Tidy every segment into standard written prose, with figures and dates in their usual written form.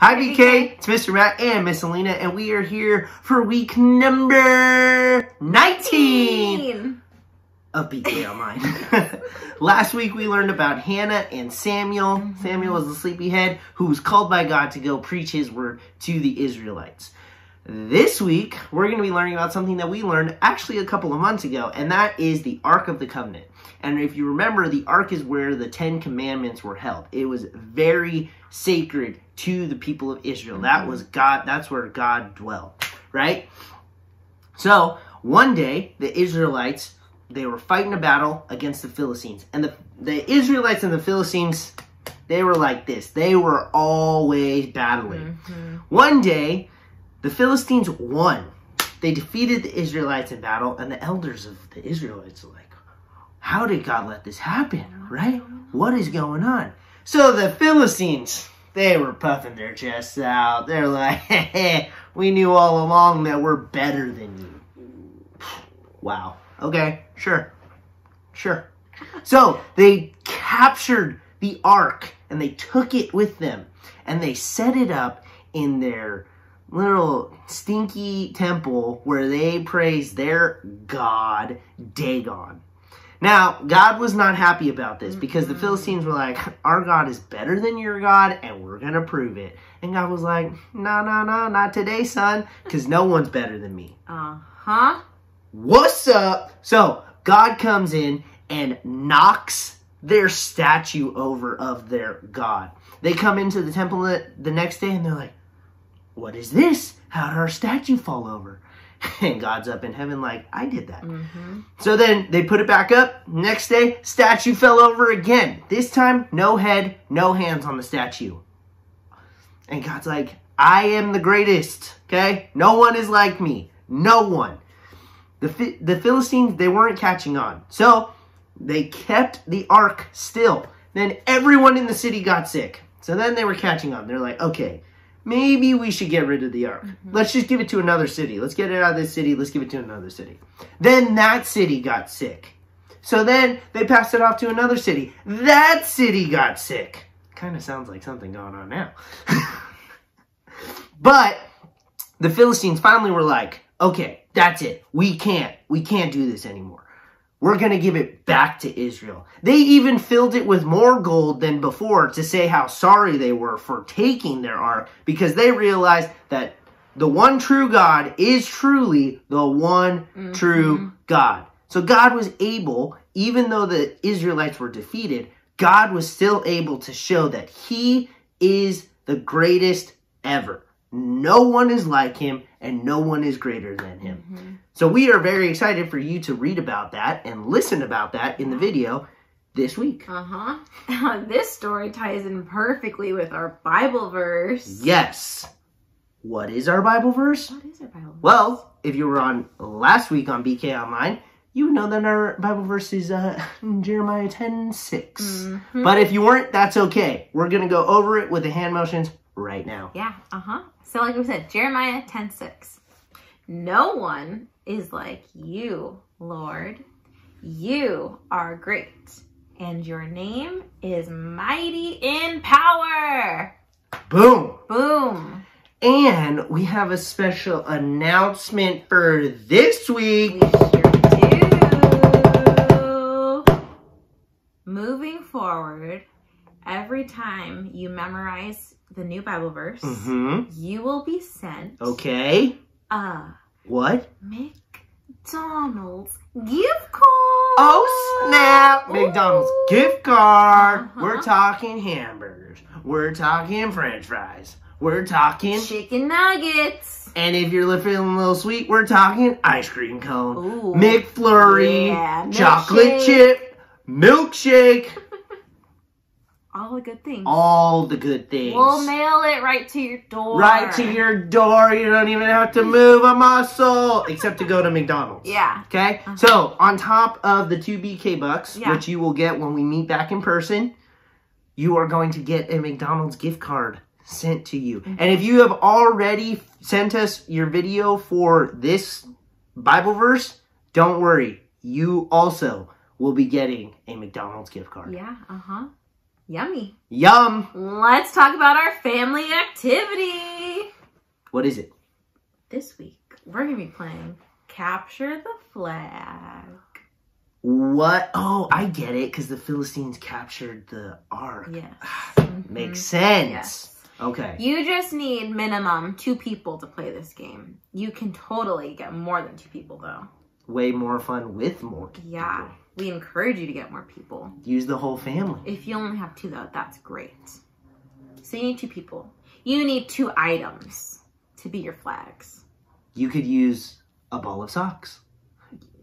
Hi, BK. It's Mr. Matt and Miss Alina, and we are here for week number 19 of BK Online. Last week, we learned about Hannah and Samuel. Samuel was the sleepyhead who was called by God to go preach his word to the Israelites. This week, we're going to be learning about something that we learned actually a couple of months ago, and that is the Ark of the Covenant. And if you remember, the Ark is where the 10 Commandments were held. It was very sacred to the people of Israel. That was God. That's where God dwelled, right? So one day, the Israelites, they were fighting a battle against the Philistines. And the Israelites and the Philistines, they were like this. They were always battling. One day, the Philistines won. They defeated the Israelites in battle, and the elders of the Israelites were like, how did God let this happen, right? What is going on? So the Philistines, they were puffing their chests out. They're like, hey, we knew all along that we're better than you. Wow. Okay, sure. So they captured the ark, and they took it with them, and they set it up in their little stinky temple where they praised their god, Dagon. Now, God was not happy about this because the Philistines were like, our God is better than your God, and we're going to prove it. And God was like, no, not today, son, because no one's better than me. What's up? So, God comes in and knocks their statue over of their God. They come into the temple the next day, and they're like, what is this? How did our statue fall over? And God's up in heaven like, I did that. So then they put it back up. Next day, statue fell over again. This time, no head, no hands on the statue. And God's like, I am the greatest, okay? No one is like me. No one. The Philistines, they weren't catching on. So they kept the ark still. Then everyone in the city got sick. So then they were catching on. They're like, okay, maybe we should get rid of the ark. Let's just give it to another city. Let's get it out of this city. Let's give it to another city. Then that city got sick. So then they passed it off to another city. That city got sick. Kind of sounds like something going on now. But the Philistines finally were like, okay, that's it. We can't do this anymore. We're going to give it back to Israel. They even filled it with more gold than before to say how sorry they were for taking their ark, because they realized that the one true God is truly the one true God. So God was able, even though the Israelites were defeated, God was still able to show that he is the greatest ever. No one is like him, and no one is greater than him. So we are very excited for you to read about that and listen about that in the video this week. This story ties in perfectly with our Bible verse. Yes. What is our Bible verse? What is our Bible verse? Well, if you were on last week on BK Online, you would know that our Bible verse is Jeremiah 10:6. But if you weren't, that's okay. We're going to go over it with the hand motions right now. Yeah, So like we said, Jeremiah 10:6. No one is like you, Lord. You are great, and your name is mighty in power. Boom. Boom. And we have a special announcement for this week. We sure do. Moving forward, every time you memorize the new Bible verse, you will be sent what? McDonald's gift card. Oh, snap. McDonald's gift card. We're talking hamburgers. We're talking french fries. We're talking chicken nuggets. And if you're feeling a little sweet, we're talking ice cream cone, McFlurry, chocolate chip, milkshake. All the good things. All the good things. We'll mail it right to your door. Right to your door. You don't even have to move a muscle. Except to go to McDonald's. Yeah. Okay? So, on top of the 2 BK bucks, which you will get when we meet back in person, you are going to get a McDonald's gift card sent to you. And if you have already sent us your video for this Bible verse, don't worry. You also will be getting a McDonald's gift card. Yeah, Yummy. Yum. Let's talk about our family activity. What is it? This week, we're going to be playing Capture the Flag. What? Oh, I get it, because the Philistines captured the ark. Yes. Makes sense. Yes. Okay. You just need minimum 2 people to play this game. You can totally get more than 2 people, though. Way more fun with more people. Yeah. We encourage you to get more people. Use the whole family. If you only have 2, though, that's great. So you need 2 people. You need 2 items to be your flags. You could use a ball of socks.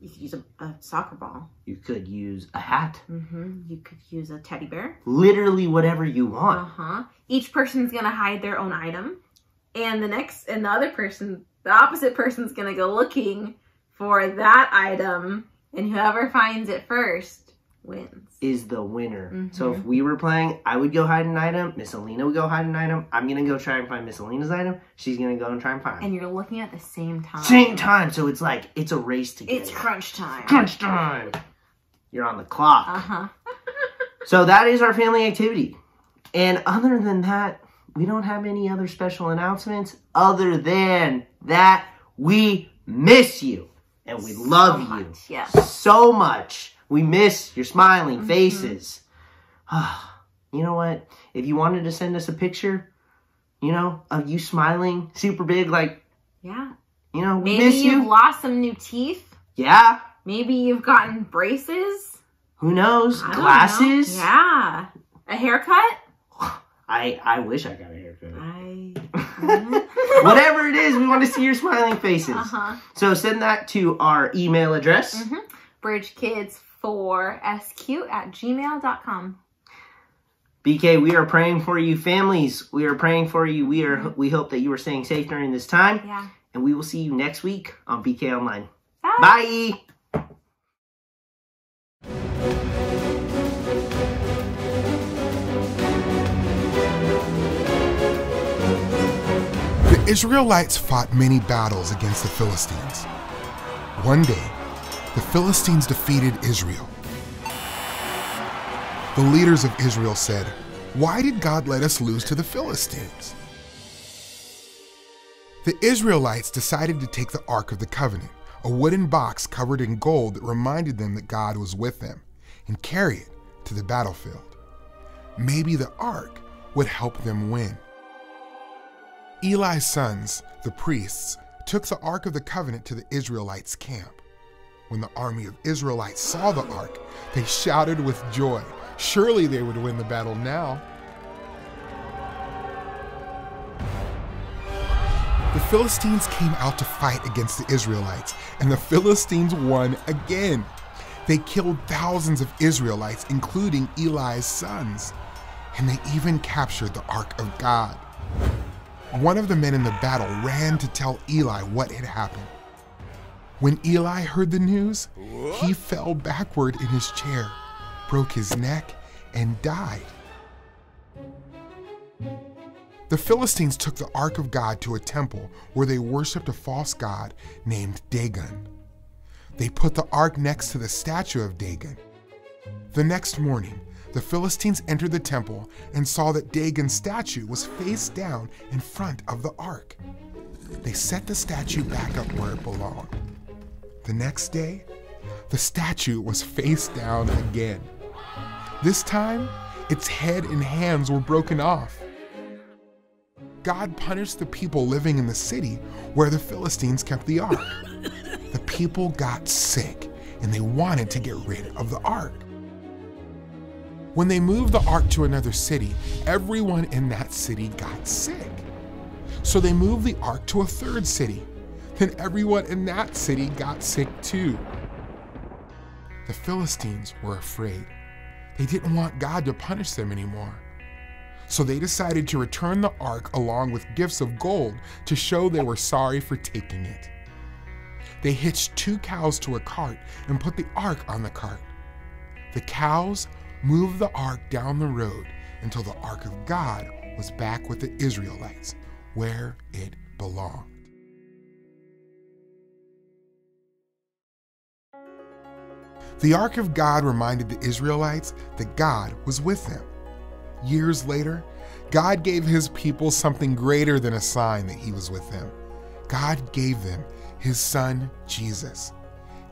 You could use a soccer ball. You could use a hat. You could use a teddy bear. Literally whatever you want. Each person's gonna hide their own item, and the other person, the opposite person's gonna go looking for that item, and whoever finds it first wins. Is the winner. So if we were playing, I would go hide an item. Miss Alina would go hide an item. I'm gonna go try and find Miss Alina's item. She's gonna go and try and find it. And you're looking at the same time. Same time. So it's like, it's a race to get It's it. crunch time. Crunch time. You're on the clock. Uh-huh. So that is our family activity. And other than that, we don't have any other special announcements other than that we miss you. And we love you Yes. so much. We miss your smiling faces. You know what? If you wanted to send us a picture, you know, of you smiling super big, like, Yeah. you know, we Maybe miss you've you. lost some new teeth. Yeah. Maybe you've gotten braces. Who knows? I don't Glasses. know. Yeah. A haircut. I wish I got a haircut. I Whatever it is, we want to see your smiling faces. Uh-huh. So send that to our email address. bridgekids4sq@gmail.com. BK, we are praying for you, families. We are praying for you. We hope that you are staying safe during this time. Yeah. And we will see you next week on BK Online. Bye. Bye. The Israelites fought many battles against the Philistines. One day, the Philistines defeated Israel. The leaders of Israel said, "Why did God let us lose to the Philistines?" The Israelites decided to take the Ark of the Covenant, a wooden box covered in gold that reminded them that God was with them, and carry it to the battlefield. Maybe the Ark would help them win. Eli's sons, the priests, took the Ark of the Covenant to the Israelites' camp. When the army of Israelites saw the Ark, they shouted with joy. Surely they would win the battle now. The Philistines came out to fight against the Israelites, and the Philistines won again. They killed thousands of Israelites, including Eli's sons, and they even captured the Ark of God. One of the men in the battle ran to tell Eli what had happened. When Eli heard the news, he fell backward in his chair, broke his neck, and died. The Philistines took the Ark of God to a temple where they worshipped a false god named Dagon. They put the Ark next to the statue of Dagon. The next morning, the Philistines entered the temple and saw that Dagon's statue was face down in front of the Ark. They set the statue back up where it belonged. The next day, the statue was face down again. This time, its head and hands were broken off. God punished the people living in the city where the Philistines kept the Ark. The people got sick and they wanted to get rid of the Ark. When they moved the Ark to another city, everyone in that city got sick. So they moved the Ark to a third city. Then everyone in that city got sick too. The Philistines were afraid. They didn't want God to punish them anymore. So they decided to return the Ark along with gifts of gold to show they were sorry for taking it. They hitched 2 cows to a cart and put the Ark on the cart. The cows moved the Ark down the road until the Ark of God was back with the Israelites, where it belonged. The Ark of God reminded the Israelites that God was with them. Years later, God gave his people something greater than a sign that he was with them. God gave them his son, Jesus,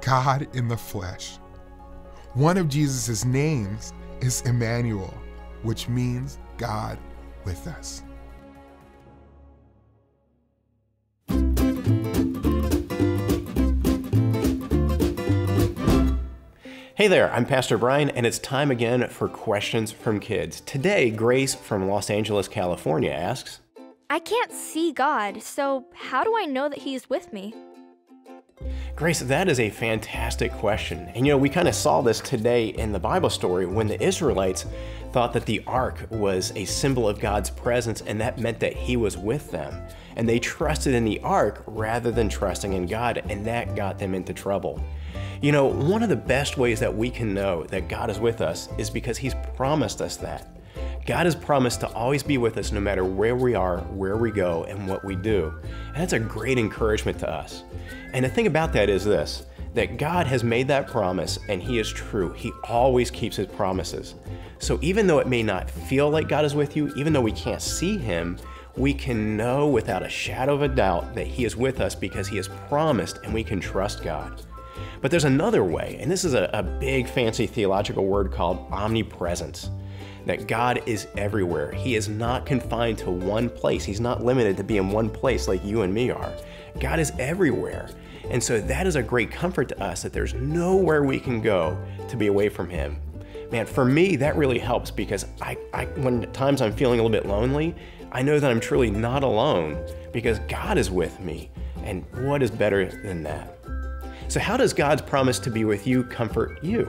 God in the flesh. One of Jesus' names is Emmanuel, which means God with us. Hey there, I'm Pastor Brian, and it's time again for questions from kids. Today, Grace from Los Angeles, California asks, I can't see God, so how do I know that He's with me? Grace, that is a fantastic question. And we kind of saw this today in the Bible story when the Israelites thought that the ark was a symbol of God's presence, and that meant that he was with them. And they trusted in the ark rather than trusting in God, and that got them into trouble. One of the best ways that we can know that God is with us is because he's promised us that. God has promised to always be with us no matter where we are, where we go, and what we do. And that's a great encouragement to us. And the thing about that is this, that God has made that promise and he is true. He always keeps his promises. So even though it may not feel like God is with you, even though we can't see him, we can know without a shadow of a doubt that he is with us because he has promised, and we can trust God. But there's another way, and this is a big fancy theological word called omnipresence, that God is everywhere. He is not confined to one place. He's not limited to be in one place like you and me are. God is everywhere. And so that is a great comfort to us that there's nowhere we can go to be away from him. Man, for me, that really helps because when at times I'm feeling a little bit lonely, I know that I'm truly not alone because God is with me. And what is better than that? So how does God's promise to be with you comfort you?